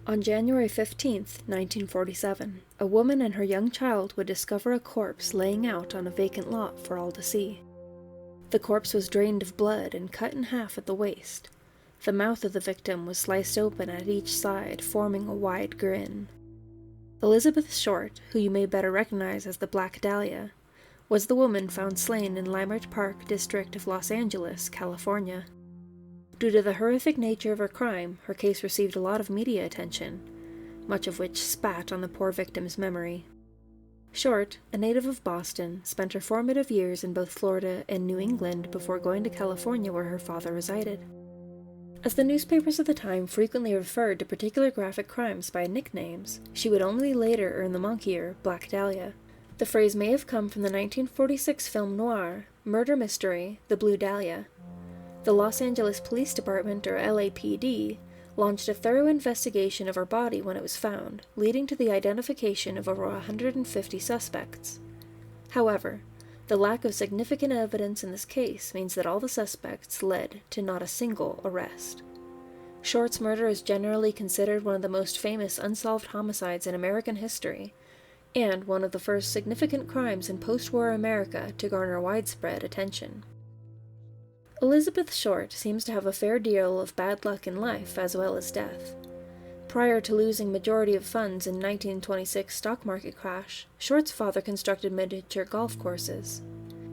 On January 15th, 1947, a woman and her young child would discover a corpse laying out on a vacant lot for all to see. The corpse was drained of blood and cut in half at the waist. The mouth of the victim was sliced open at each side, forming a wide grin. Elizabeth Short, who you may better recognize as the Black Dahlia, was the woman found slain in Leimert Park district of Los Angeles, California. Due to the horrific nature of her crime, her case received a lot of media attention, much of which spat on the poor victim's memory. Short, a native of Boston, spent her formative years in both Florida and New England before going to California where her father resided. As the newspapers of the time frequently referred to particular graphic crimes by nicknames, she would only later earn the moniker Black Dahlia. The phrase may have come from the 1946 film noir, murder mystery, The Blue Dahlia. The Los Angeles Police Department, or LAPD, launched a thorough investigation of her body when it was found, leading to the identification of over 150 suspects. However, the lack of significant evidence in this case means that all the suspects led to not a single arrest. Short's murder is generally considered one of the most famous unsolved homicides in American history, and one of the first significant crimes in post-war America to garner widespread attention. Elizabeth Short seems to have a fair deal of bad luck in life as well as death. Prior to losing majority of funds in 1926 stock market crash, Short's father constructed miniature golf courses.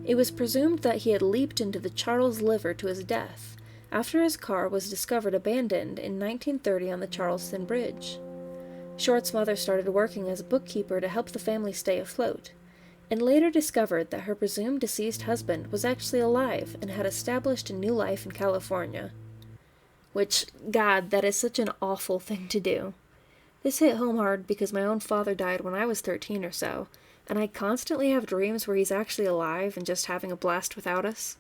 It was presumed that he had leaped into the Charles River to his death after his car was discovered abandoned in 1930 on the Charleston Bridge. Short's mother started working as a bookkeeper to help the family stay afloat, and later discovered that her presumed deceased husband was actually alive and had established a new life in California. Which, God, that is such an awful thing to do. This hit home hard because my own father died when I was 13 or so, and I constantly have dreams where he's actually alive and just having a blast without us.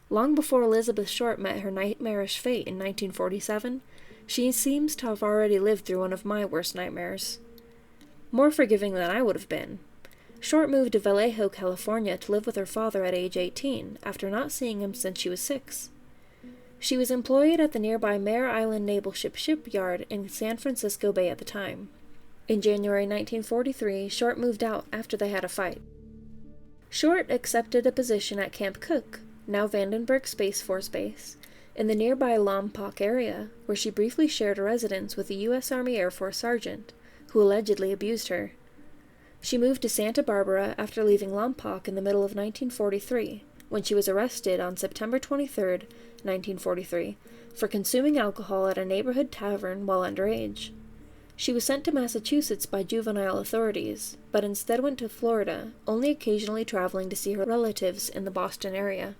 Long before Elizabeth Short met her nightmarish fate in 1947, she seems to have already lived through one of my worst nightmares. More forgiving than I would have been. Short moved to Vallejo, California to live with her father at age 18, after not seeing him since she was 6. She was employed at the nearby Mare Island Naval Shipyard in San Francisco Bay at the time. In January 1943, Short moved out after they had a fight. Short accepted a position at Camp Cook, now Vandenberg Space Force Base, in the nearby Lompoc area, where she briefly shared a residence with a U.S. Army Air Force sergeant, who allegedly abused her. She moved to Santa Barbara after leaving Lompoc in the middle of 1943, when she was arrested on September 23, 1943, for consuming alcohol at a neighborhood tavern while underage. She was sent to Massachusetts by juvenile authorities, but instead went to Florida, only occasionally traveling to see her relatives in the Boston area.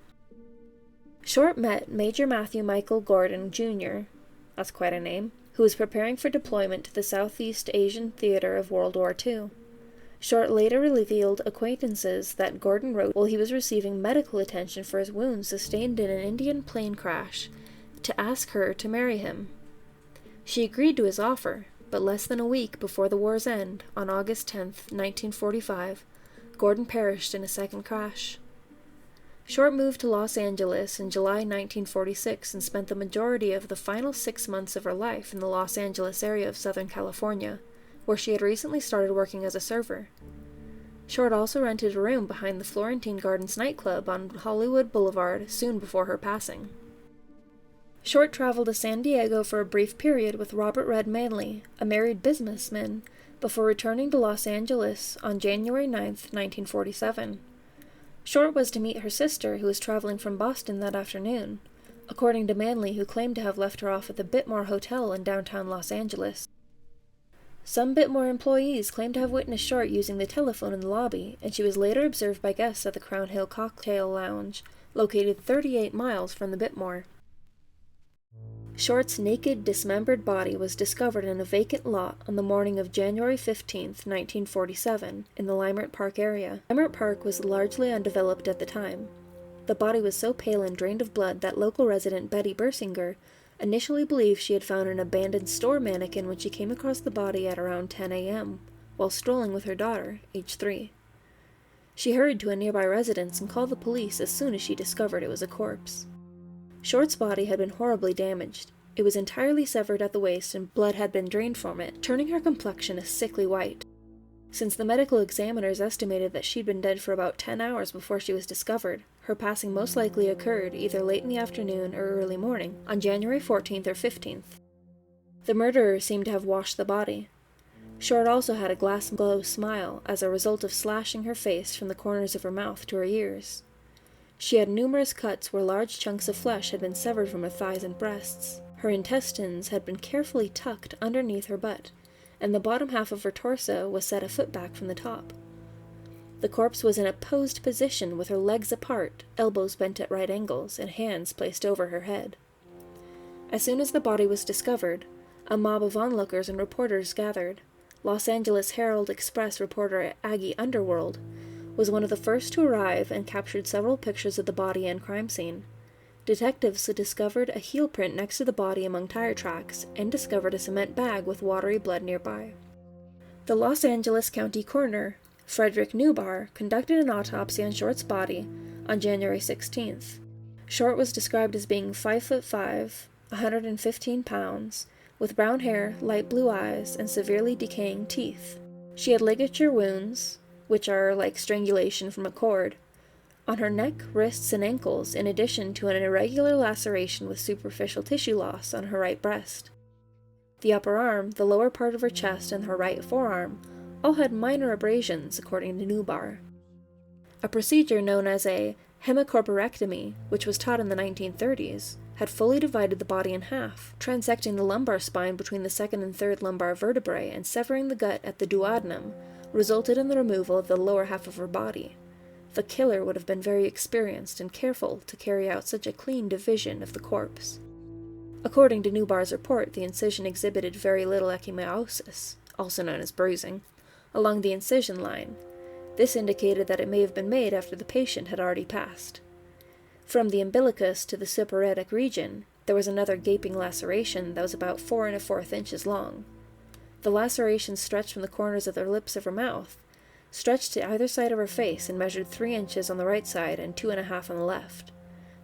Short met Major Matthew Michael Gordon, Jr., that's quite a name, who was preparing for deployment to the Southeast Asian theater of World War II. Short later revealed acquaintances that Gordon wrote while he was receiving medical attention for his wounds sustained in an Indian plane crash, to ask her to marry him. She agreed to his offer, but less than a week before the war's end, on August 10, 1945, Gordon perished in a second crash. Short moved to Los Angeles in July 1946 and spent the majority of the final 6 months of her life in the Los Angeles area of Southern California, where she had recently started working as a server. Short also rented a room behind the Florentine Gardens nightclub on Hollywood Boulevard soon before her passing. Short traveled to San Diego for a brief period with Robert Red Manley, a married businessman, before returning to Los Angeles on January 9, 1947. Short was to meet her sister, who was traveling from Boston that afternoon, according to Manley, who claimed to have left her off at the Bitmore Hotel in downtown Los Angeles. Some Bitmore employees claimed to have witnessed Short using the telephone in the lobby, and she was later observed by guests at the Crown Hill Cocktail Lounge, located 38 miles from the Bitmore. Short's naked, dismembered body was discovered in a vacant lot on the morning of January 15, 1947, in the Leimert Park area. Leimert Park was largely undeveloped at the time. The body was so pale and drained of blood that local resident Betty Bersinger initially believed she had found an abandoned store mannequin when she came across the body at around 10 a.m., while strolling with her daughter, age 3. She hurried to a nearby residence and called the police as soon as she discovered it was a corpse. Short's body had been horribly damaged. It was entirely severed at the waist and blood had been drained from it, turning her complexion a sickly white. Since the medical examiners estimated that she'd been dead for about 10 hours before she was discovered, her passing most likely occurred either late in the afternoon or early morning, on January 14th or 15th. The murderer seemed to have washed the body. Short also had a glass-glow smile as a result of slashing her face from the corners of her mouth to her ears. She had numerous cuts where large chunks of flesh had been severed from her thighs and breasts. Her intestines had been carefully tucked underneath her butt, and the bottom half of her torso was set a foot back from the top. The corpse was in a posed position with her legs apart, elbows bent at right angles, and hands placed over her head. As soon as the body was discovered, a mob of onlookers and reporters gathered. Los Angeles Herald-Express reporter Aggie Underworld was one of the first to arrive and captured several pictures of the body and crime scene. Detectives had discovered a heel print next to the body among tire tracks and discovered a cement bag with watery blood nearby. The Los Angeles County Coroner, Frederick Newbar, conducted an autopsy on Short's body on January 16th. Short was described as being 5'5", 115 pounds, with brown hair, light blue eyes, and severely decaying teeth. She had ligature wounds, which are like strangulation from a cord, on her neck, wrists, and ankles, in addition to an irregular laceration with superficial tissue loss on her right breast. The upper arm, the lower part of her chest, and her right forearm all had minor abrasions, according to Newbar. A procedure known as a hemicorporectomy, which was taught in the 1930s, had fully divided the body in half, transecting the lumbar spine between the second and third lumbar vertebrae and severing the gut at the duodenum, resulted in the removal of the lower half of her body. The killer would have been very experienced and careful to carry out such a clean division of the corpse. According to Newbar's report, the incision exhibited very little ecchymosis, also known as bruising, along the incision line. This indicated that it may have been made after the patient had already passed. From the umbilicus to the supraretic region, there was another gaping laceration that was about 4 1/4 inches long. The laceration stretched from the corners of the lips of her mouth, stretched to either side of her face, and measured 3 inches on the right side and 2.5 on the left.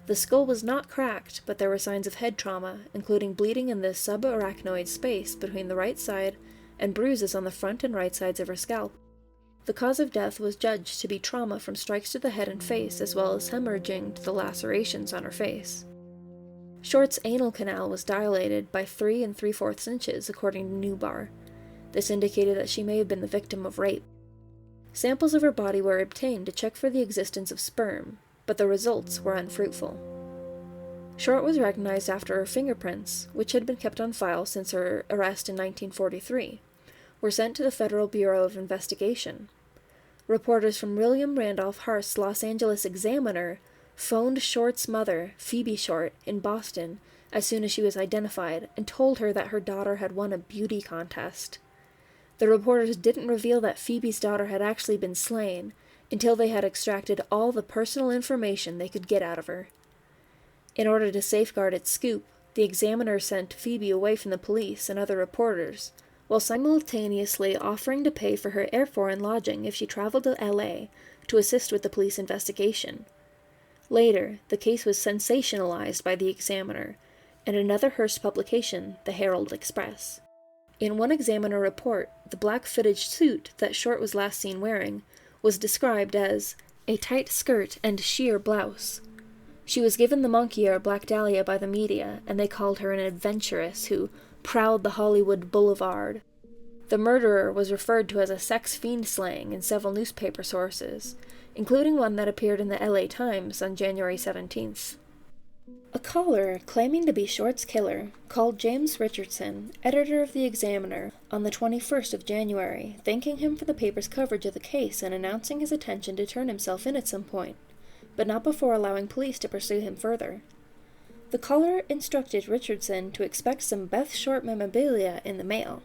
The skull was not cracked, but there were signs of head trauma, including bleeding in the subarachnoid space between the right side and bruises on the front and right sides of her scalp. The cause of death was judged to be trauma from strikes to the head and face, as well as hemorrhaging to the lacerations on her face. Short's anal canal was dilated by 3 3/4 inches, according to Newbar. This indicated that she may have been the victim of rape. Samples of her body were obtained to check for the existence of sperm, but the results were unfruitful. Short was recognized after her fingerprints, which had been kept on file since her arrest in 1943, were sent to the Federal Bureau of Investigation. Reporters from William Randolph Hearst's Los Angeles Examiner phoned Short's mother, Phoebe Short, in Boston as soon as she was identified and told her that her daughter had won a beauty contest. The reporters didn't reveal that Phoebe's daughter had actually been slain until they had extracted all the personal information they could get out of her. In order to safeguard its scoop, the Examiner sent Phoebe away from the police and other reporters, while simultaneously offering to pay for her airfare and lodging if she traveled to LA to assist with the police investigation. Later, the case was sensationalized by the Examiner and another Hearst publication, the Herald-Express. In one Examiner report, the black fitted suit that Short was last seen wearing was described as a tight skirt and sheer blouse. She was given the moniker Black Dahlia by the media, and they called her an adventuress who prowled the Hollywood Boulevard. The murderer was referred to as a sex fiend slang in several newspaper sources, including one that appeared in the LA Times on January 17th. A caller claiming to be Short's killer called James Richardson, editor of the Examiner, on the 21st of January, thanking him for the paper's coverage of the case and announcing his intention to turn himself in at some point, but not before allowing police to pursue him further. The caller instructed Richardson to expect some Beth Short memorabilia in the mail.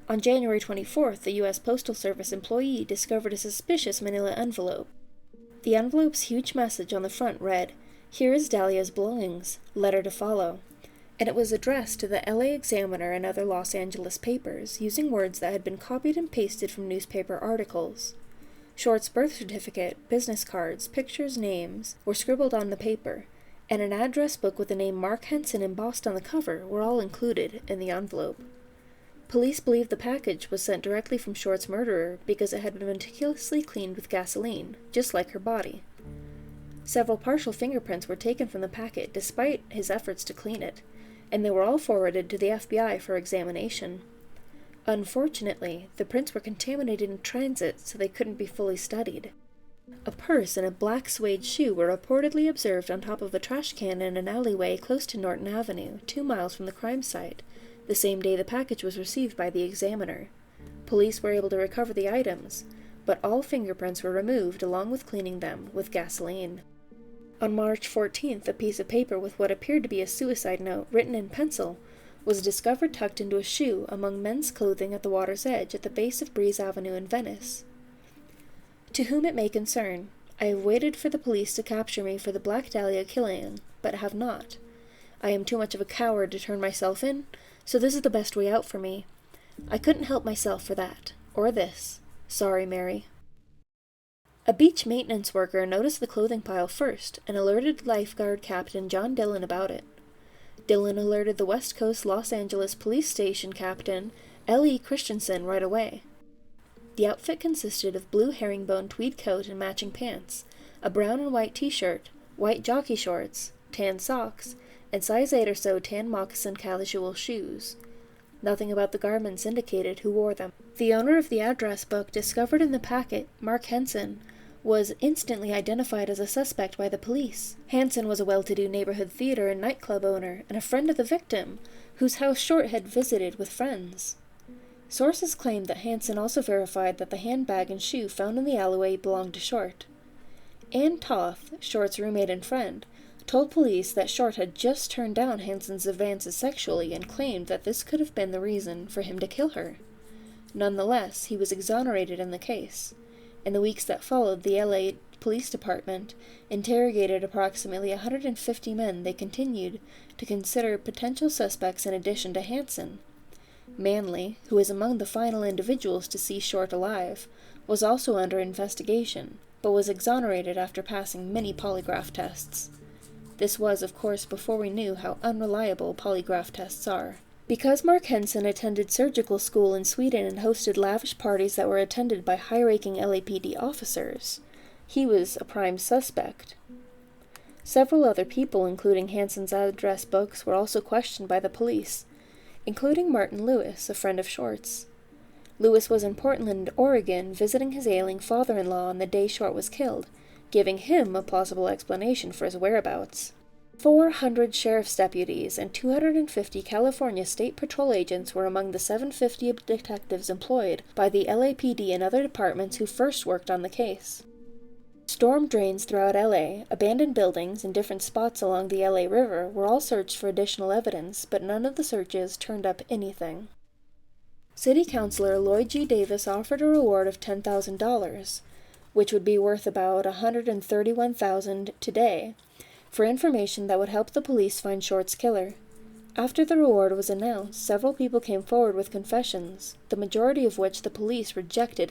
On January 24th, the U.S. Postal Service employee discovered a suspicious manila envelope. The envelope's huge message on the front read, "Here is Dahlia's belongings, letter to follow," and it was addressed to the LA Examiner and other Los Angeles papers, using words that had been copied and pasted from newspaper articles. Short's birth certificate, business cards, pictures, names were scribbled on the paper, and an address book with the name Mark Henson embossed on the cover were all included in the envelope. Police believe the package was sent directly from Short's murderer because it had been meticulously cleaned with gasoline, just like her body. Several partial fingerprints were taken from the packet despite his efforts to clean it, and they were all forwarded to the FBI for examination. Unfortunately, the prints were contaminated in transit, so they couldn't be fully studied. A purse and a black suede shoe were reportedly observed on top of a trash can in an alleyway close to Norton Avenue, 2 miles from the crime site, the same day the package was received by the examiner. Police were able to recover the items, but all fingerprints were removed along with cleaning them with gasoline. On March 14th, a piece of paper with what appeared to be a suicide note written in pencil was discovered tucked into a shoe among men's clothing at the water's edge at the base of Breeze Avenue in Venice. To whom it may concern, I have waited for the police to capture me for the Black Dahlia killing, but have not. I am too much of a coward to turn myself in, so this is the best way out for me. I couldn't help myself for that, or this. Sorry, Mary. A beach maintenance worker noticed the clothing pile first and alerted lifeguard Captain John Dillon about it. Dillon alerted the West Coast Los Angeles Police Station Captain L.E. Christensen right away. The outfit consisted of blue herringbone tweed coat and matching pants, a brown and white t-shirt, white jockey shorts, tan socks, and size 8 or so tan moccasin casual shoes. Nothing about the garments indicated who wore them. The owner of the address book discovered in the packet, Mark Henson, was instantly identified as a suspect by the police. Hanson was a well-to-do neighborhood theater and nightclub owner and a friend of the victim, whose house Short had visited with friends. Sources claimed that Hanson also verified that the handbag and shoe found in the alleyway belonged to Short. Ann Toth, Short's roommate and friend, told police that Short had just turned down Hanson's advances sexually and claimed that this could have been the reason for him to kill her. Nonetheless, he was exonerated in the case. In the weeks that followed, the LA Police Department interrogated approximately 150 men they continued to consider potential suspects in addition to Hanson. Manley, who was among the final individuals to see Short alive, was also under investigation, but was exonerated after passing many polygraph tests. This was, of course, before we knew how unreliable polygraph tests are. Because Mark Henson attended surgical school in Sweden and hosted lavish parties that were attended by high-ranking LAPD officers, he was a prime suspect. Several other people, including Hanson's address books, were also questioned by the police, including Martin Lewis, a friend of Short's. Lewis was in Portland, Oregon, visiting his ailing father-in-law on the day Short was killed, giving him a plausible explanation for his whereabouts. 400 sheriff's deputies and 250 California State Patrol agents were among the 750 detectives employed by the LAPD and other departments who first worked on the case. Storm drains throughout LA, abandoned buildings, and different spots along the LA River were all searched for additional evidence, but none of the searches turned up anything. City Councilor Lloyd G. Davis offered a reward of $10,000, which would be worth about $131,000 today, for information that would help the police find Short's killer. After the reward was announced, several people came forward with confessions, the majority of which the police rejected as